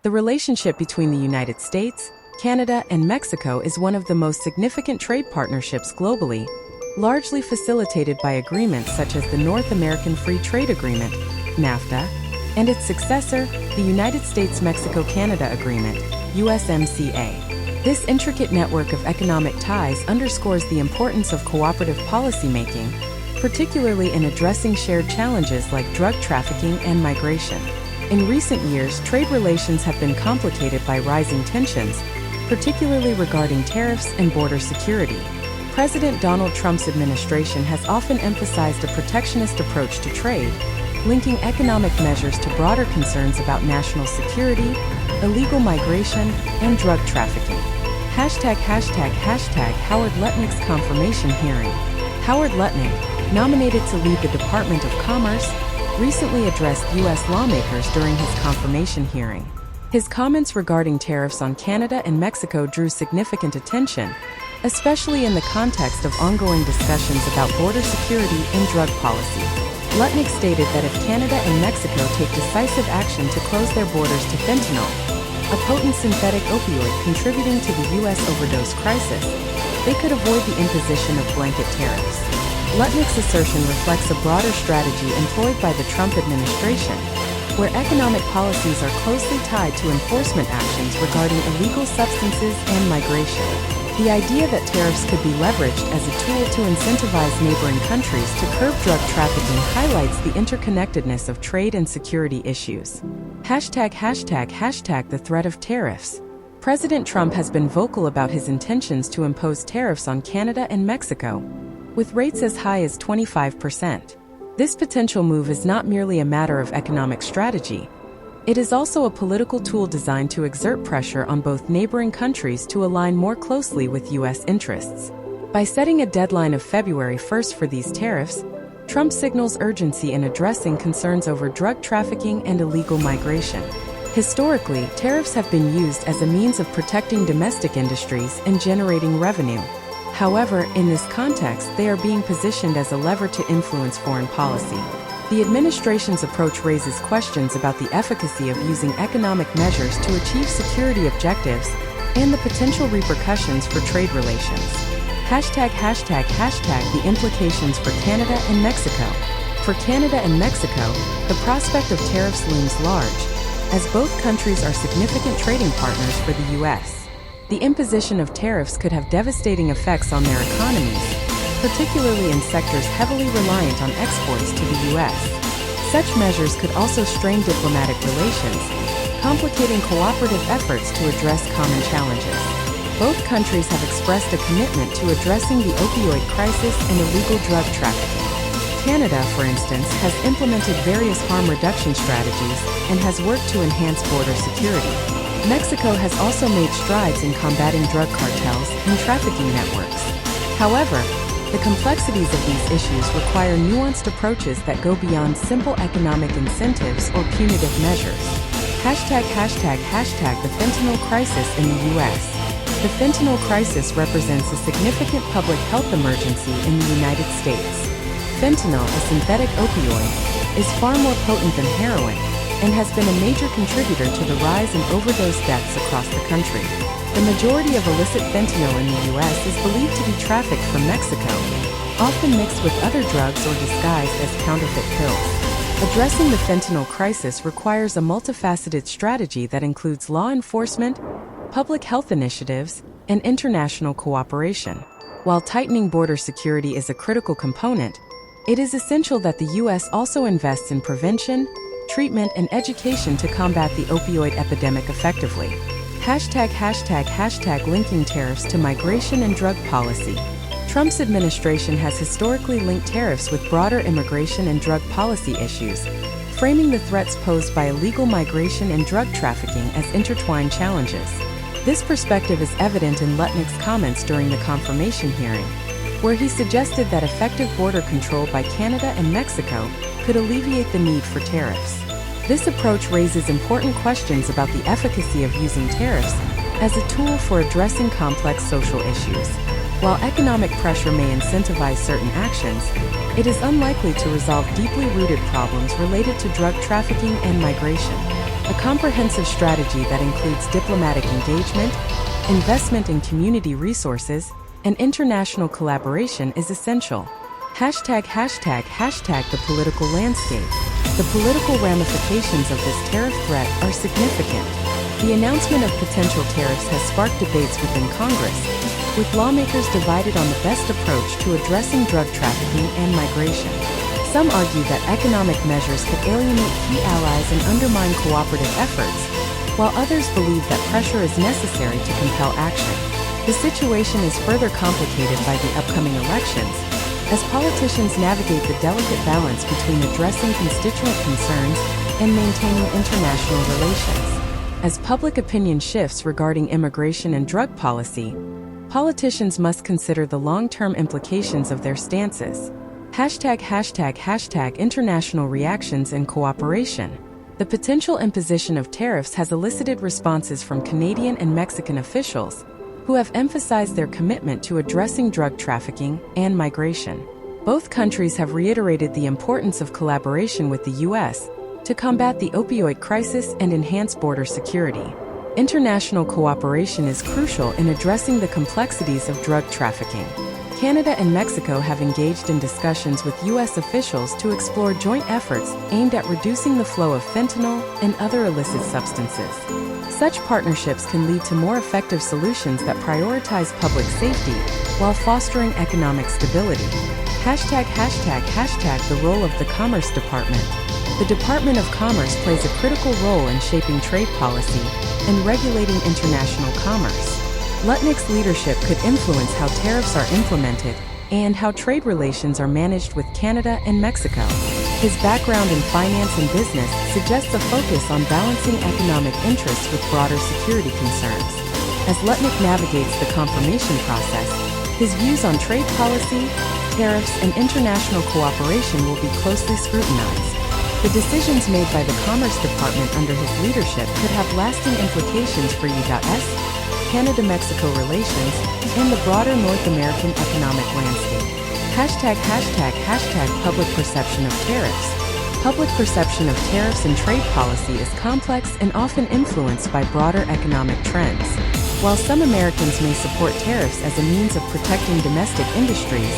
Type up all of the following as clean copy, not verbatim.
The relationship between the United States, Canada, and Mexico is one of the most significant trade partnerships globally, largely facilitated by agreements such as the North American Free Trade Agreement, NAFTA, and its successor, the United States-Mexico-Canada Agreement, USMCA. This intricate network of economic ties underscores the importance of cooperative policymaking, particularly in addressing shared challenges like drug trafficking and migration. In recent years, trade relations have been complicated by rising tensions, particularly regarding tariffs and border security. President Donald Trump's administration has often emphasized a protectionist approach to trade, linking economic measures to broader concerns about national security, illegal migration, and drug trafficking. Howard Lutnick's confirmation hearing. Howard Lutnick, nominated to lead the Department of Commerce, recently addressed U.S. lawmakers during his confirmation hearing. His comments regarding tariffs on Canada and Mexico drew significant attention, especially in the context of ongoing discussions about border security and drug policy. Lutnick stated that if Canada and Mexico take decisive action to close their borders to fentanyl, a potent synthetic opioid contributing to the U.S. overdose crisis, they could avoid the imposition of blanket tariffs. Lutnick's assertion reflects a broader strategy employed by the Trump administration, where economic policies are closely tied to enforcement actions regarding illegal substances and migration. The idea that tariffs could be leveraged as a tool to incentivize neighboring countries to curb drug trafficking highlights the interconnectedness of trade and security issues. The threat of tariffs. President Trump has been vocal about his intentions to impose tariffs on Canada and Mexico, with rates as high as 25%. This potential move is not merely a matter of economic strategy. It is also a political tool designed to exert pressure on both neighboring countries to align more closely with U.S. interests. By setting a deadline of February 1st for these tariffs, Trump signals urgency in addressing concerns over drug trafficking and illegal migration. Historically, tariffs have been used as a means of protecting domestic industries and generating revenue. However, in this context, they are being positioned as a lever to influence foreign policy. The administration's approach raises questions about the efficacy of using economic measures to achieve security objectives and the potential repercussions for trade relations. The implications for Canada and Mexico. For Canada and Mexico, the prospect of tariffs looms large, as both countries are significant trading partners for the U.S. The imposition of tariffs could have devastating effects on their economies, particularly in sectors heavily reliant on exports to the U.S. Such measures could also strain diplomatic relations, complicating cooperative efforts to address common challenges. Both countries have expressed a commitment to addressing the opioid crisis and illegal drug trafficking. Canada, for instance, has implemented various harm reduction strategies and has worked to enhance border security. Mexico has also made strides in combating drug cartels and trafficking networks. However, the complexities of these issues require nuanced approaches that go beyond simple economic incentives or punitive measures. The fentanyl crisis in the U.S. The fentanyl crisis represents a significant public health emergency in the United States. Fentanyl, a synthetic opioid, is far more potent than heroin and has been a major contributor to the rise in overdose deaths across the country. The majority of illicit fentanyl in the U.S. is believed to be trafficked from Mexico, often mixed with other drugs or disguised as counterfeit pills. Addressing the fentanyl crisis requires a multifaceted strategy that includes law enforcement, public health initiatives, and international cooperation. While tightening border security is a critical component, it is essential that the U.S. also invests in prevention, treatment, and education to combat the opioid epidemic effectively. Linking tariffs to migration and drug policy. Trump's administration has historically linked tariffs with broader immigration and drug policy issues, framing the threats posed by illegal migration and drug trafficking as intertwined challenges. This perspective is evident in Lutnick's comments during the confirmation hearing, where he suggested that effective border control by Canada and Mexico could alleviate the need for tariffs. This approach raises important questions about the efficacy of using tariffs as a tool for addressing complex social issues. While economic pressure may incentivize certain actions, it is unlikely to resolve deeply rooted problems related to drug trafficking and migration. A comprehensive strategy that includes diplomatic engagement, investment in community resources, and international collaboration is essential. ###The political landscape. The political ramifications of this tariff threat are significant. The announcement of potential tariffs has sparked debates within Congress, with lawmakers divided on the best approach to addressing drug trafficking and migration. Some argue that economic measures could alienate key allies and undermine cooperative efforts, while others believe that pressure is necessary to compel action. The situation is further complicated by the upcoming elections, as politicians navigate the delicate balance between addressing constituent concerns and maintaining international relations. As public opinion shifts regarding immigration and drug policy, politicians must consider the long-term implications of their stances. #International reactions and cooperation. The potential imposition of tariffs has elicited responses from Canadian and Mexican officials, who have emphasized their commitment to addressing drug trafficking and migration. Both countries have reiterated the importance of collaboration with the U.S. to combat the opioid crisis and enhance border security. International cooperation is crucial in addressing the complexities of drug trafficking. Canada and Mexico have engaged in discussions with U.S. officials to explore joint efforts aimed at reducing the flow of fentanyl and other illicit substances. Such partnerships can lead to more effective solutions that prioritize public safety while fostering economic stability. #The role of the Commerce Department. The Department of Commerce plays a critical role in shaping trade policy and regulating international commerce. Lutnick's leadership could influence how tariffs are implemented and how trade relations are managed with Canada and Mexico. His background in finance and business suggests a focus on balancing economic interests with broader security concerns. As Lutnick navigates the confirmation process, his views on trade policy, tariffs, and international cooperation will be closely scrutinized. The decisions made by the Commerce Department under his leadership could have lasting implications for U.S., Canada-Mexico relations, and the broader North American economic landscape. Public perception of tariffs. Public perception of tariffs and trade policy is complex and often influenced by broader economic trends. While some Americans may support tariffs as a means of protecting domestic industries,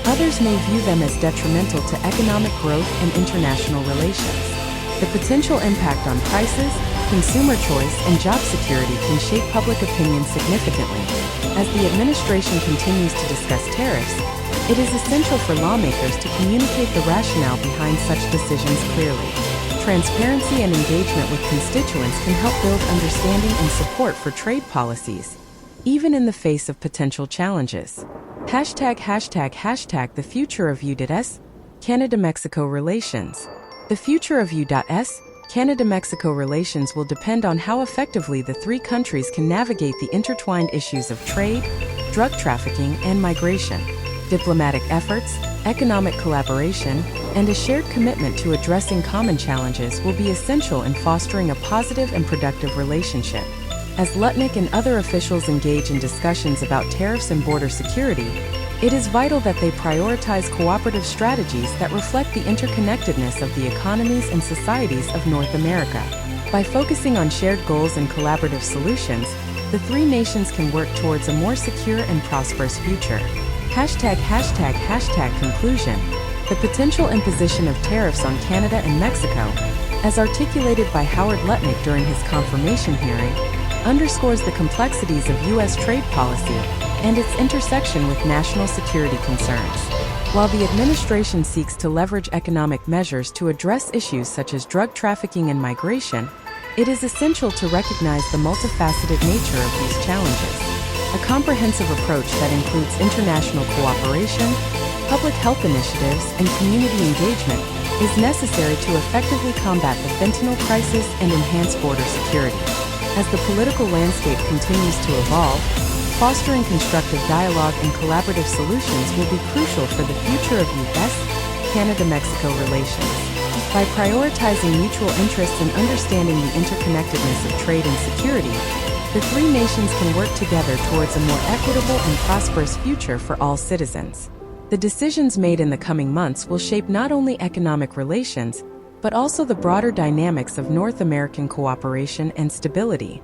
others may view them as detrimental to economic growth and international relations. The potential impact on prices, consumer choice, and job security can shape public opinion significantly. As the administration continues to discuss tariffs, it is essential for lawmakers to communicate the rationale behind such decisions clearly. Transparency and engagement with constituents can help build understanding and support for trade policies, even in the face of potential challenges. The future of U.S. Canada-Mexico relations. The future of U.S. Canada-Mexico relations will depend on how effectively the three countries can navigate the intertwined issues of trade, drug trafficking, and migration. Diplomatic efforts, economic collaboration, and a shared commitment to addressing common challenges will be essential in fostering a positive and productive relationship. As Lutnick and other officials engage in discussions about tariffs and border security, it is vital that they prioritize cooperative strategies that reflect the interconnectedness of the economies and societies of North America. By focusing on shared goals and collaborative solutions, the three nations can work towards a more secure and prosperous future. Conclusion. The potential imposition of tariffs on Canada and Mexico, as articulated by Howard Lutnick during his confirmation hearing, underscores the complexities of U.S. trade policy and its intersection with national security concerns. While the administration seeks to leverage economic measures to address issues such as drug trafficking and migration, it is essential to recognize the multifaceted nature of these challenges. A comprehensive approach that includes international cooperation, public health initiatives, and community engagement is necessary to effectively combat the fentanyl crisis and enhance border security. As the political landscape continues to evolve, fostering constructive dialogue and collaborative solutions will be crucial for the future of U.S. Canada-Mexico relations. By prioritizing mutual interests and understanding the interconnectedness of trade and security, the three nations can work together towards a more equitable and prosperous future for all citizens. The decisions made in the coming months will shape not only economic relations, but also the broader dynamics of North American cooperation and stability.